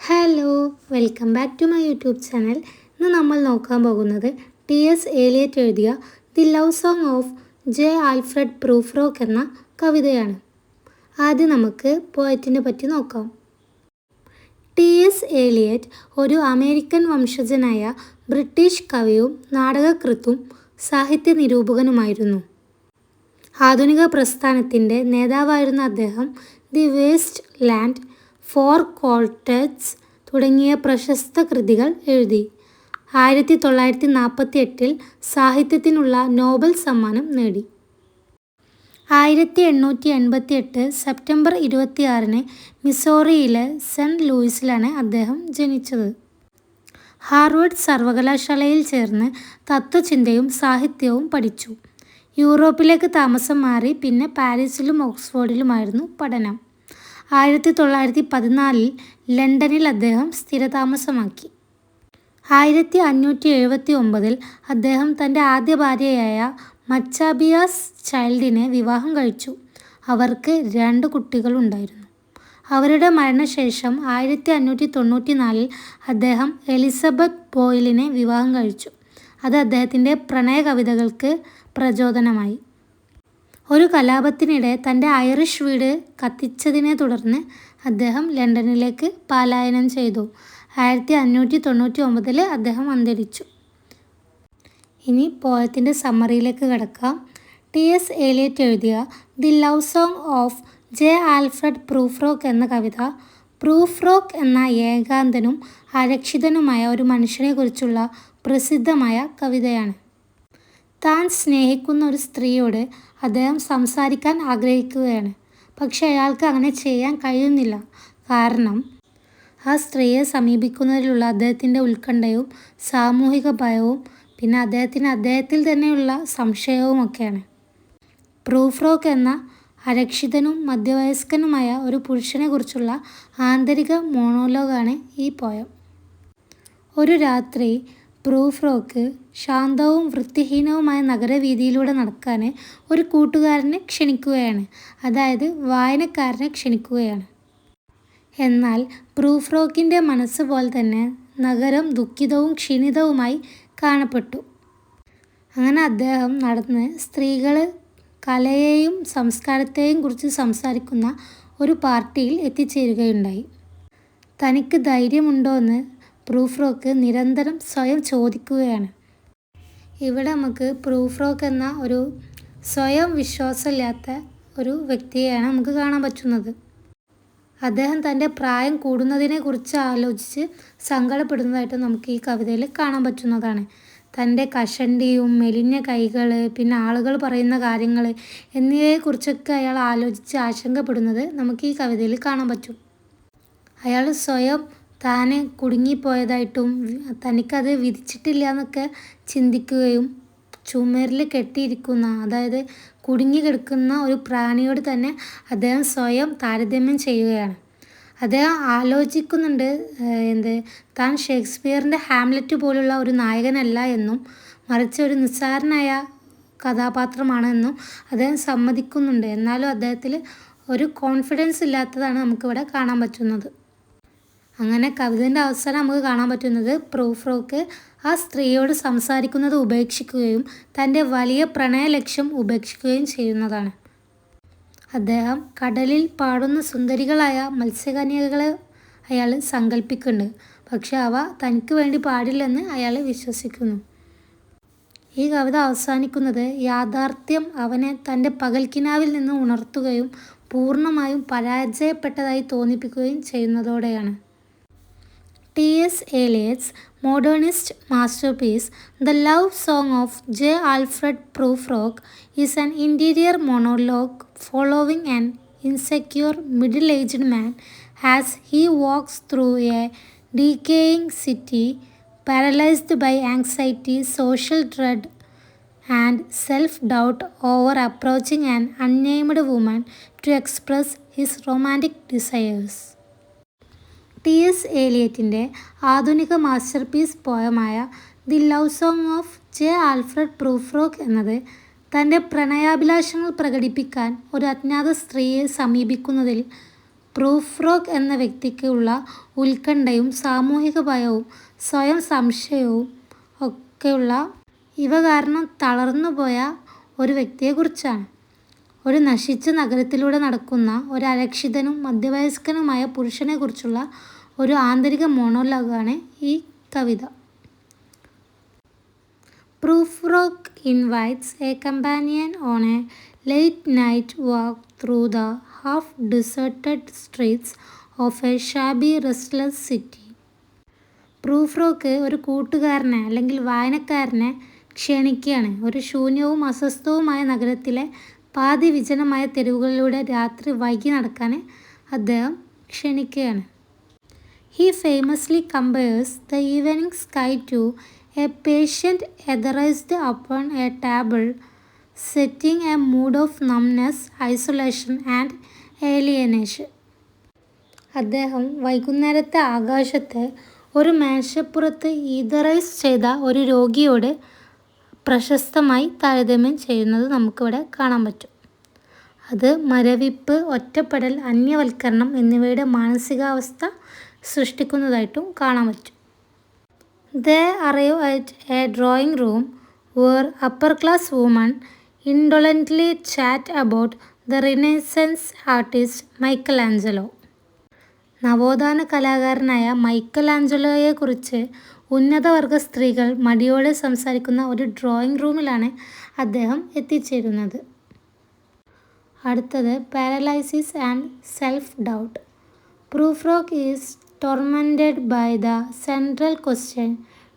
Hello, welcome back to my YouTube channel. ഇന്ന് നമ്മൾ നോക്കാൻ പോകുന്നത് ടി.എസ്. ഏലിയറ്റ് എഴുതിയ the love song of J. Alfred Prufrock എന്ന കവിതയാണ്. ആദ്യം നമുക്ക് പോയറ്റിനെ പറ്റി നോക്കാം. ടി.എസ്. ഏലിയറ്റ് ഒരു അമേരിക്കൻ വംശജനായ ബ്രിട്ടീഷ് കവിയും നാടകകൃത്തും സാഹിത്യ നിരൂപകനുമായിരുന്നു. ആധുനിക പ്രസ്ഥാനത്തിൻ്റെ നേതാവായിരുന്ന അദ്ദേഹം the waste land, four quartets തുടങ്ങിയ പ്രശസ്ത കൃതികൾ എഴുതി. 1948 സാഹിത്യത്തിനുള്ള നോബൽ സമ്മാനം നേടി. 1888 സെപ്റ്റംബർ 26 മിസോറിയിലെ സെന്റ് ലൂയിസിലാണ് അദ്ദേഹം ജനിച്ചത്. ഹാർവർഡ് സർവകലാശാലയിൽ ചേർന്ന് തത്വചിന്തയും സാഹിത്യവും പഠിച്ചു. യൂറോപ്പിലേക്ക് താമസം മാറി. പിന്നെ പാരീസിലും ഓക്സ്ഫോർഡിലുമായിരുന്നു പഠനം. 1914 ലണ്ടനിൽ അദ്ദേഹം സ്ഥിരതാമസമാക്കി. 1579 അദ്ദേഹം തൻ്റെ ആദ്യ ഭാര്യയായ മച്ചാബിയാസ് ചൈൽഡിനെ വിവാഹം കഴിച്ചു. അവർക്ക് 2 കുട്ടികളുണ്ടായിരുന്നു. അവരുടെ മരണശേഷം 1594 അദ്ദേഹം എലിസബത്ത് ബോയിലിനെ വിവാഹം കഴിച്ചു. അത് അദ്ദേഹത്തിൻ്റെ പ്രണയ കവിതകൾക്ക് പ്രചോദനമായി. ഒരു കലാപത്തിനിടെ തൻ്റെ ഐറിഷ് വീട് കത്തിച്ചതിനെ തുടർന്ന് അദ്ദേഹം ലണ്ടനിലേക്ക് പലായനം ചെയ്തു. 1599 അദ്ദേഹം അന്തരിച്ചു. ഇനി പോയത്തിൻ്റെ സമ്മറിയിലേക്ക് കടക്കാം. ടി.എസ്. ഏലിയറ്റ് എഴുതിയ the love song of J. Alfred Prufrock എന്ന കവിത പ്രൂഫ്രോക്ക് എന്ന ഏകാന്തനും അരക്ഷിതനുമായ ഒരു മനുഷ്യനെക്കുറിച്ചുള്ള പ്രസിദ്ധമായ കവിതയാണ്. താൻ സ്നേഹിക്കുന്ന ഒരു സ്ത്രീയോട് അദ്ദേഹം സംസാരിക്കാൻ ആഗ്രഹിക്കുകയാണ്. പക്ഷെ അയാൾക്ക് അങ്ങനെ ചെയ്യാൻ കഴിയുന്നില്ല. കാരണം ആ സ്ത്രീയെ സമീപിക്കുന്നതിലുള്ള അദ്ദേഹത്തിൻ്റെ ഉത്കണ്ഠയും സാമൂഹിക ഭയവും പിന്നെ അദ്ദേഹത്തിൽ തന്നെയുള്ള സംശയവുമൊക്കെയാണ്. പ്രൂഫ്രോക്ക് എന്ന അരക്ഷിതനും മധ്യവയസ്കനുമായ ഒരു പുരുഷനെക്കുറിച്ചുള്ള ആന്തരിക മോണോലോഗാണ് ഈ പോയം. ഒരു രാത്രി പ്രൂഫ്രോക്ക് ശാന്തവും വൃത്തിഹീനവുമായ നഗരവീഥിയിലൂടെ നടക്കാൻ ഒരു കൂട്ടുകാരനെ ക്ഷണിക്കുകയാണ്. അതായത് വായനക്കാരനെ ക്ഷണിക്കുകയാണ്. എന്നാൽ പ്രൂഫ്രോക്കിൻ്റെ മനസ്സ് പോലെ തന്നെ നഗരം ദുഃഖിതവും ക്ഷീണിതവുമായി കാണപ്പെട്ടു. അങ്ങനെ അദ്ദേഹം നടന്ന് സ്ത്രീകൾ കലയെയും സംസ്കാരത്തെയും കുറിച്ച് സംസാരിക്കുന്ന ഒരു പാർട്ടിയിൽ എത്തിച്ചേരുകയുണ്ടായി. തനിക്ക് ധൈര്യമുണ്ടോ എന്ന് പ്രൂഫ്രോക്ക് നിരന്തരം സ്വയം ചോദിക്കുകയാണ്. ഇവിടെ നമുക്ക് പ്രൂഫ്രോക്ക് എന്ന ഒരു സ്വയം വിശ്വാസമില്ലാത്ത ഒരു വ്യക്തിയെയാണ് നമുക്ക് കാണാൻ പറ്റുന്നത്. അദ്ദേഹം തൻ്റെ പ്രായം കൂടുന്നതിനെക്കുറിച്ച് ആലോചിച്ച് സങ്കടപ്പെടുന്നതായിട്ട് നമുക്ക് ഈ കവിതയിൽ കാണാൻ പറ്റുന്നതാണ്. തൻ്റെ കഷണ്ടിയും മെലിഞ്ഞ കൈകൾ, പിന്നെ ആളുകൾ പറയുന്ന കാര്യങ്ങൾ എന്നിവയെക്കുറിച്ചൊക്കെ അയാൾ ആലോചിച്ച് ആശങ്കപ്പെടുന്നത് നമുക്ക് ഈ കവിതയിൽ കാണാൻ പറ്റും. അയാൾ സ്വയം താനെ കുടുങ്ങിപ്പോയതായിട്ടും തനിക്കത് വിധിച്ചിട്ടില്ല എന്നൊക്കെ ചിന്തിക്കുകയും ചുമരിൽ കെട്ടിയിരിക്കുന്ന, അതായത് കുടുങ്ങി കിടക്കുന്ന ഒരു പ്രാണിയോട് തന്നെ അദ്ദേഹം സ്വയം താരതമ്യം ചെയ്യുകയാണ്. അദ്ദേഹം ആലോചിക്കുന്നുണ്ട് താൻ ഷേക്സ്പിയറിൻ്റെ ഹാംലെറ്റ് പോലുള്ള ഒരു നായകനല്ല എന്നും മറിച്ച് ഒരു നിസ്സാരനായ കഥാപാത്രമാണെന്നും അദ്ദേഹം സമ്മതിക്കുന്നുണ്ട്. എന്നാലും അദ്ദേഹത്തിൽ ഒരു കോൺഫിഡൻസ് ഇല്ലാത്തതാണ് നമുക്കിവിടെ കാണാൻ പറ്റുന്നത്. അങ്ങനെ കവിതൻ്റെ അവസാനം നമുക്ക് കാണാൻ പറ്റുന്നത് പ്രൂഫ്രോക്ക് ആ സ്ത്രീയോട് സംസാരിക്കുന്നത് ഉപേക്ഷിക്കുകയും തൻ്റെ വലിയ പ്രണയ ലക്ഷ്യം ഉപേക്ഷിക്കുകയും ചെയ്യുന്നതാണ്. അദ്ദേഹം കടലിൽ പാടുന്ന സുന്ദരികളായ മത്സ്യകന്യകകളെ അയാൾ സങ്കല്പിക്കുന്നുണ്ട്. പക്ഷെ അവ തനിക്ക് വേണ്ടി പാടില്ലെന്ന് അയാൾ വിശ്വസിക്കുന്നു. ഈ കവിത അവസാനിക്കുന്നത് യാഥാർത്ഥ്യം അവനെ തൻ്റെ പകൽക്കിനാവിൽ നിന്ന് ഉണർത്തുകയും പൂർണ്ണമായും പരാജയപ്പെട്ടതായി തോന്നിപ്പിക്കുകയും ചെയ്യുന്നതോടെയാണ്. TS. ഏലിയറ്റ്സ് modernist masterpiece, The Love Song of J. Alfred Prufrock, is an interior monologue following an insecure middle-aged man as he walks through a decaying city, paralyzed by anxiety, social dread, and self-doubt over approaching an unnamed woman to express his romantic desires. TS. ഏലിയറ്റിൻ്റെ ആധുനിക masterpiece പോയമായ the love song of J. Alfred Prufrock എന്നത് തൻ്റെ പ്രണയാഭിലാഷങ്ങൾ പ്രകടിപ്പിക്കാൻ ഒരു അജ്ഞാത സ്ത്രീയെ സമീപിക്കുന്നതിൽ proof rock എന്ന വ്യക്തിക്ക് ഉള്ള ഉത്കണ്ഠയും സാമൂഹിക ഭയവും സ്വയം സംശയവും ഒക്കെയുള്ള ഇവ കാരണം തളർന്നുപോയ ഒരു വ്യക്തിയെക്കുറിച്ചാണ്. ഒരു നശിച്ച നഗരത്തിലൂടെ നടക്കുന്ന ഒരു അരക്ഷിതനും മധ്യവയസ്കനുമായ പുരുഷനെക്കുറിച്ചുള്ള ഒരു ആന്തരിക മോണോലോഗാണ് ഈ കവിത. Prufrock invites a companion on a late night walk through the half deserted streets of a shabby restless city. Prufrock ഒരു കൂട്ടുകാരനെ അല്ലെങ്കിൽ വായനക്കാരനെ ക്ഷണിക്കുകയാണ്. ഒരു ശൂന്യവും അസ്വസ്ഥവുമായ നഗരത്തിലെ പാതി വിജനമായ തെരുവുകളിലൂടെ രാത്രി വൈകി നടക്കാൻ അദ്ദേഹം ക്ഷണിക്കുകയാണ്. He famously compares the evening sky to a patient etherized upon a table, setting a mood of numbness, isolation and alienation. അദ്ദേഹം വൈകുന്നേരത്തെ ആകാശത്തെ ഒരു മേശപ്പുറത്ത് ഈതറൈസ് ചെയ്ത ഒരു രോഗിയോട് പ്രശസ്തമായി താരതമ്യം ചെയ്യുന്നത് നമുക്കിവിടെ കാണാൻ പറ്റും. അത് മരവിപ്പ്, ഒറ്റപ്പെടൽ, അന്യവൽക്കരണം എന്നിവയുടെ മാനസികാവസ്ഥ സൃഷ്ടിക്കുന്നതായിട്ടും കാണാൻ പറ്റും. They arrive at a drawing room where upper-class women indolently chat about the Renaissance artist Michelangelo. നവോത്ഥാന കലാകാരനായ മൈക്കലാഞ്ചലോയെക്കുറിച്ച് ഉന്നതവർഗ സ്ത്രീകൾ മടിയോടെ സംസാരിക്കുന്ന ഒരു ഡ്രോയിങ് റൂമിലാണ് അദ്ദേഹം എത്തിച്ചേരുന്നത്. അടുത്തത് paralysis and self doubt. Proof rock is tormented by the central question,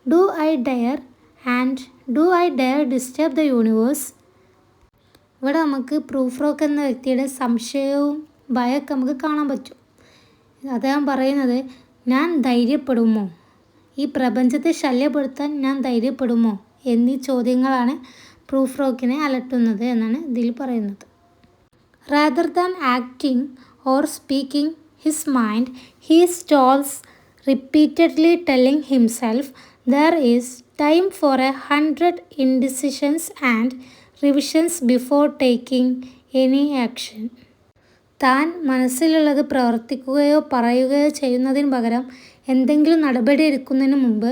do I dare and do I dare disturb the universe? ഇവിടെ നമുക്ക് പ്രൂഫ് റോക്ക് എന്ന വ്യക്തിയുടെ സംശയവും ഭയമൊക്കെ നമുക്ക് കാണാൻ പറ്റും. അദ്ദേഹം പറയുന്നത്, ഞാൻ ധൈര്യപ്പെടുമോ, ഈ പ്രപഞ്ചത്തെ ശല്യപ്പെടുത്താൻ ഞാൻ ധൈര്യപ്പെടുമോ എന്നീ ചോദ്യങ്ങളാണ് പ്രൂഫ് റോക്കിനെ അലട്ടുന്നത് എന്നാണ് ഇതിൽ പറയുന്നത്. Rather than acting or speaking his mind, he stalls, repeatedly telling himself there is time for 100 indecisions and revisions before taking any action. താൻ മനസ്സിലുള്ളത് പ്രവർത്തിക്കുകയോ പറയുകയോ ചെയ്യുന്നതിന് പകരം എന്തെങ്കിലും നടപടി എടുക്കുന്നതിന് മുമ്പ്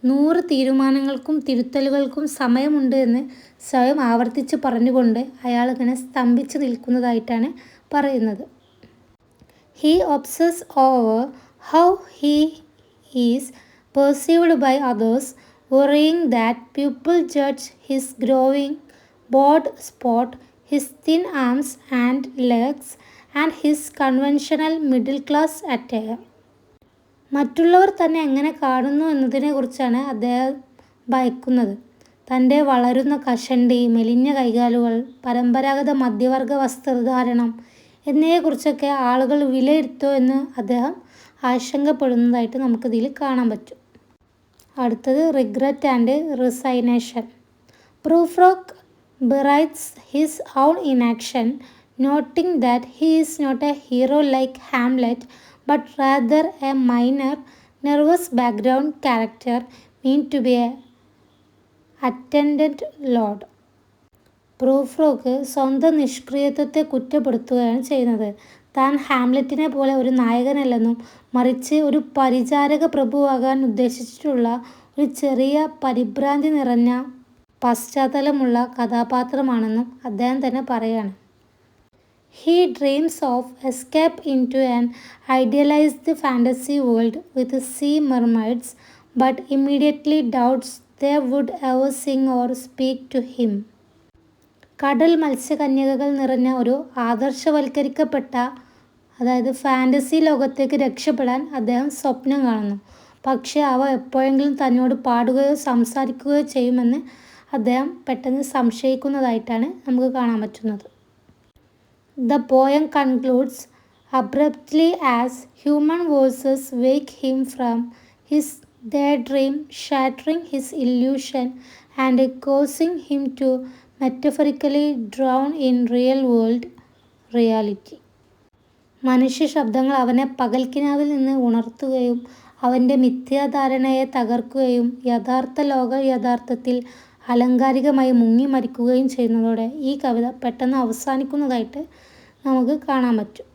100 തീരുമാനങ്ങൾക്കും തിരുത്തലുകൾക്കും സമയമുണ്ട് എന്ന് സ്വയം ആവർത്തിച്ച് പറഞ്ഞുകൊണ്ട് അയാളിങ്ങനെ സ്തംഭിച്ച് നിൽക്കുന്നതായിട്ടാണ് പറയുന്നത്. He obsesses over how he is perceived by others, worrying that people judge his growing bald spot, his thin arms and legs, and his conventional middle-class attire. മറ്റുള്ളവർ തന്നെ എങ്ങനെ കാണുന്നു എന്നതിനെക്കുറിച്ചാണ് അദ്ദേഹം ഭയക്കുന്നത്. തൻ്റെ വളരുന്ന കഷണ്ടി, മെലിഞ്ഞ കൈകാലുകൾ, പരമ്പരാഗത മധ്യവർഗ വസ്ത്രധാരണം എന്നിവയെക്കുറിച്ചൊക്കെ ആളുകൾ വിലയിരുത്തോ എന്ന് അദ്ദേഹം ആശങ്കപ്പെടുന്നതായിട്ട് നമുക്കിതിൽ കാണാൻ പറ്റും. അടുത്തത് regret and resignation. Proof rock berates his own inaction, noting that he is not a hero like Hamlet, but rather a minor, nervous background character meant to be an attendant lord. Proof rock സ്വന്തം നിഷ്ക്രിയത്വത്തെ കുറ്റപ്പെടുത്തുകയാണ് ചെയ്യുന്നത്. താൻ ഹാംലെറ്റിനെ പോലെ ഒരു നായകനല്ലെന്നും മറിച്ച് ഒരു പരിചാരക പ്രഭുവാകാൻ ഉദ്ദേശിച്ചിട്ടുള്ള ഒരു ചെറിയ പരിഭ്രാന്തി നിറഞ്ഞ പശ്ചാത്തലമുള്ള കഥാപാത്രമാണെന്നും അദ്ദേഹം തന്നെ പറയാണ്. He dreams of escape into an idealized fantasy world with sea mermaids, but immediately doubts they would ever sing or speak to him. കടൽ മത്സ്യകന്യകകൾ നിറഞ്ഞ ഒരു ആദർശവൽക്കരിക്കപ്പെട്ട അതായത് ഫാൻറ്റസി ലോകത്തേക്ക് രക്ഷപ്പെടാൻ അദ്ദേഹം സ്വപ്നം കാണുന്നു. പക്ഷേ അവ എപ്പോഴെങ്കിലും തന്നോട് പാടുകയോ സംസാരിക്കുകയോ ചെയ്യുമെന്ന് അദ്ദേഹം പെട്ടെന്ന് സംശയിക്കുന്നതായിട്ടാണ് നമുക്ക് കാണാൻ പറ്റുന്നത്. The poem concludes abruptly as human voices wake him from his daydream, shattering his illusion and causing him to metaphorically drown in real-world reality. മനുഷ്യ ശബ്ദങ്ങൾ അവനെ പകൽക്കിനാവിൽ നിന്ന് ഉണർത്തുകയും അവൻ്റെ മിഥ്യാധാരണയെ തകർക്കുകയും യഥാർത്ഥ ലോക യഥാർത്ഥത്തിൽ അലങ്കാരികമായി മുങ്ങി മരിക്കുകയും ചെയ്യുന്നതോടെ ഈ കവിത പെട്ടെന്ന് അവസാനിക്കുന്നതായിട്ട് നമുക്ക് കാണാൻ പറ്റും.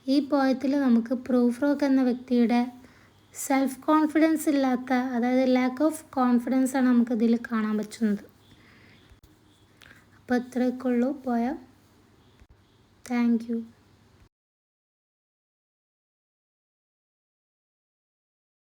ഈ പോയത്തിൽ നമുക്ക് പ്രൂഫ് റോക്ക് എന്ന വ്യക്തിയുടെ സെൽഫ് കോൺഫിഡൻസ് ഇല്ലാത്ത, അതായത് ലാക്ക് ഓഫ് കോൺഫിഡൻസ് ആണ് നമുക്കിതിൽ കാണാൻ പറ്റുന്നത്. അപ്പോൾ ഇത്രയൊക്കെ ഉള്ളൂ പോയം. Thank you.